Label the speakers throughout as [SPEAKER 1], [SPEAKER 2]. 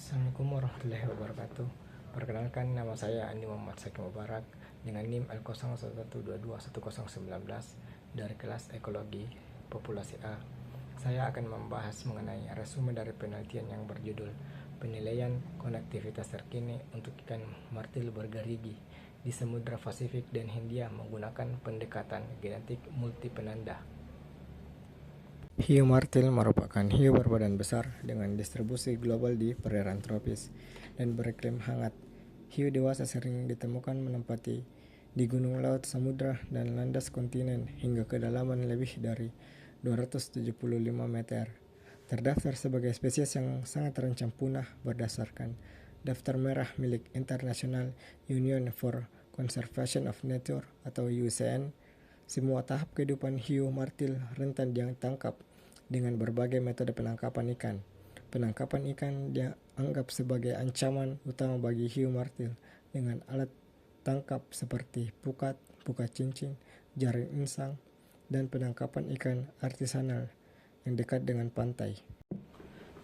[SPEAKER 1] Assalamualaikum warahmatullahi wabarakatuh. Perkenalkan, nama saya Andi Muhammad Sakim Mubarak dengan NIM L0112211019 dari kelas Ekologi Populasi A. Saya akan membahas mengenai resume dari penelitian yang berjudul Penilaian Konektivitas Terkini untuk Ikan Martil Bergerigi di Samudra Pasifik dan Hindia menggunakan pendekatan genetik multipenanda. Hiu martil merupakan hiu berbadan besar dengan distribusi global di perairan tropis dan beriklim hangat. Hiu dewasa sering ditemukan menempati di gunung, laut, samudra, dan landas kontinen hingga kedalaman lebih dari 275 meter. Terdaftar sebagai spesies yang sangat terancam punah berdasarkan daftar merah milik International Union for Conservation of Nature atau UCN. Semua tahap kehidupan hiu martil rentan ditangkap dengan berbagai metode penangkapan ikan. Penangkapan ikan dianggap sebagai ancaman utama bagi hiu martil dengan alat tangkap seperti pukat, pukat cincin, jaring insang, dan penangkapan ikan artisanal yang dekat dengan pantai.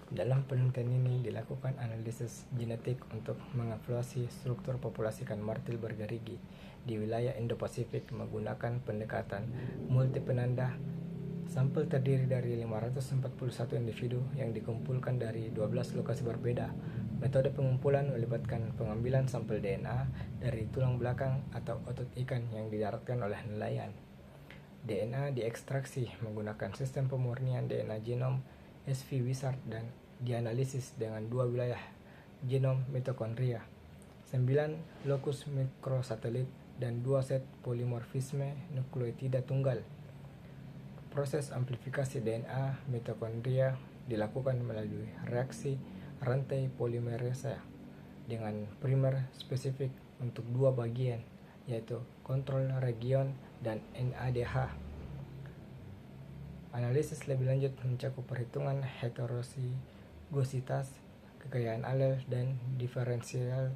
[SPEAKER 1] Dalam penelitian ini dilakukan analisis genetik untuk mengevaluasi struktur populasi ikan martil bergerigi di wilayah Indo-Pasifik menggunakan pendekatan multipenanda. Sampel terdiri dari 541 individu yang dikumpulkan dari 12 lokasi berbeda. Metode pengumpulan melibatkan pengambilan sampel DNA dari tulang belakang atau otot ikan yang didaratkan oleh nelayan. DNA diekstraksi menggunakan sistem pemurnian DNA genom SV Wizard dan dianalisis dengan 2 wilayah genom mitokondria, 9 lokus mikrosatelit, dan 2 set polimorfisme nukleotida tunggal. Proses amplifikasi DNA mitokondria dilakukan melalui reaksi rantai polimerase dengan primer spesifik untuk 2 bagian, yaitu kontrol region dan NADH. Analisis lebih lanjut mencakup perhitungan heterozigositas, kekayaan alel, dan diferensiasi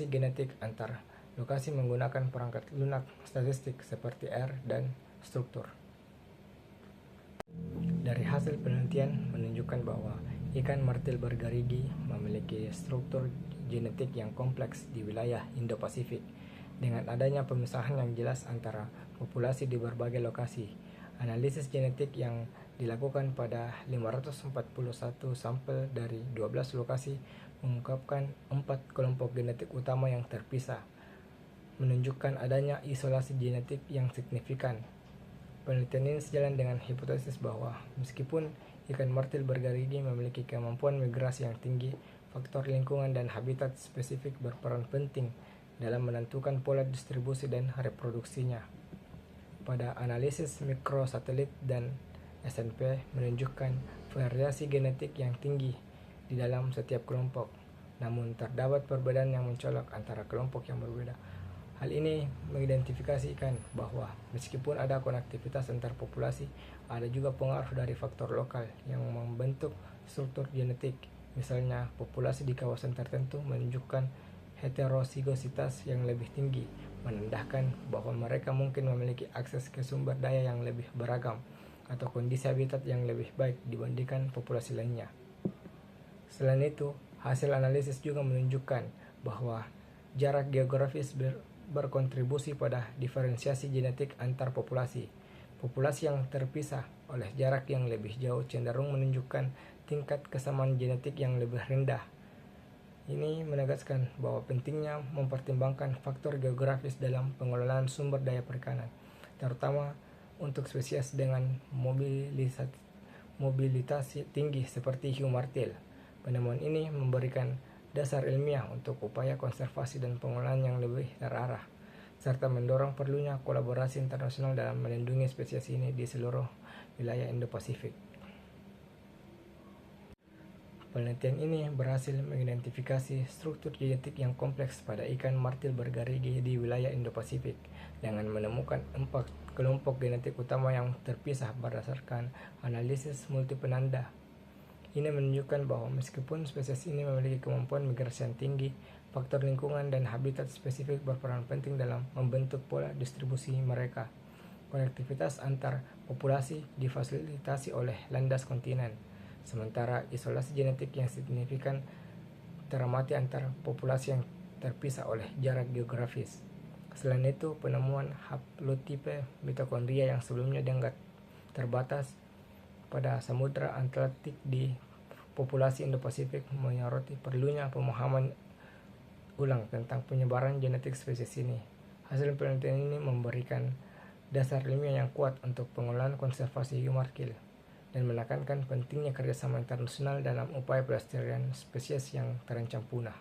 [SPEAKER 1] genetik antar lokasi menggunakan perangkat lunak statistik seperti R dan struktur. Dari hasil penelitian menunjukkan bahwa ikan martil bergerigi memiliki struktur genetik yang kompleks di wilayah Indo-Pasifik dengan adanya pemisahan yang jelas antara populasi di berbagai lokasi. Analisis genetik yang dilakukan pada 541 sampel dari 12 lokasi mengungkapkan 4 kelompok genetik utama yang terpisah, menunjukkan adanya isolasi genetik yang signifikan. Penelitian ini sejalan dengan hipotesis bahwa meskipun ikan martil bergerigi memiliki kemampuan migrasi yang tinggi, faktor lingkungan dan habitat spesifik berperan penting dalam menentukan pola distribusi dan reproduksinya. Pada analisis mikrosatelit dan SNP menunjukkan variasi genetik yang tinggi di dalam setiap kelompok, namun terdapat perbedaan yang mencolok antara kelompok yang berbeda. Hal ini mengidentifikasikan bahwa meskipun ada konektivitas antar populasi, ada juga pengaruh dari faktor lokal yang membentuk struktur genetik. Misalnya, populasi di kawasan tertentu menunjukkan heterozigositas yang lebih tinggi, menandakan bahwa mereka mungkin memiliki akses ke sumber daya yang lebih beragam atau kondisi habitat yang lebih baik dibandingkan populasi lainnya. Selain itu, hasil analisis juga menunjukkan bahwa jarak geografis berkontribusi pada diferensiasi genetik antar populasi. Populasi yang terpisah oleh jarak yang lebih jauh cenderung menunjukkan tingkat kesamaan genetik yang lebih rendah. Ini menegaskan bahwa pentingnya mempertimbangkan faktor geografis dalam pengelolaan sumber daya perikanan, terutama untuk spesies dengan mobilitas tinggi seperti hiu martil. Penemuan ini memberikan dasar ilmiah untuk upaya konservasi dan pengelolaan yang lebih terarah, serta mendorong perlunya kolaborasi internasional dalam melindungi spesies ini di seluruh wilayah Indo-Pasifik. Penelitian ini berhasil mengidentifikasi struktur genetik yang kompleks pada ikan martil bergerigi di wilayah Indo-Pasifik dengan menemukan 4 kelompok genetik utama yang terpisah berdasarkan analisis multipenanda. Ini menunjukkan bahwa meskipun spesies ini memiliki kemampuan migrasi yang tinggi, faktor lingkungan dan habitat spesifik berperan penting dalam membentuk pola distribusi mereka. Konektivitas antar populasi difasilitasi oleh landas kontinen, sementara isolasi genetik yang signifikan teramati antar populasi yang terpisah oleh jarak geografis. Selain itu, penemuan haplotipe mitokondria yang sebelumnya dianggap terbatas pada Samudra Atlantik di populasi Indo-Pasifik menyoroti perlunya pemahaman ulang tentang penyebaran genetik spesies ini. Hasil penelitian ini memberikan dasar ilmiah yang kuat untuk pengelolaan konservasi hiu margil dan menekankan pentingnya kerjasama internasional dalam upaya pelestarian spesies yang terancam punah.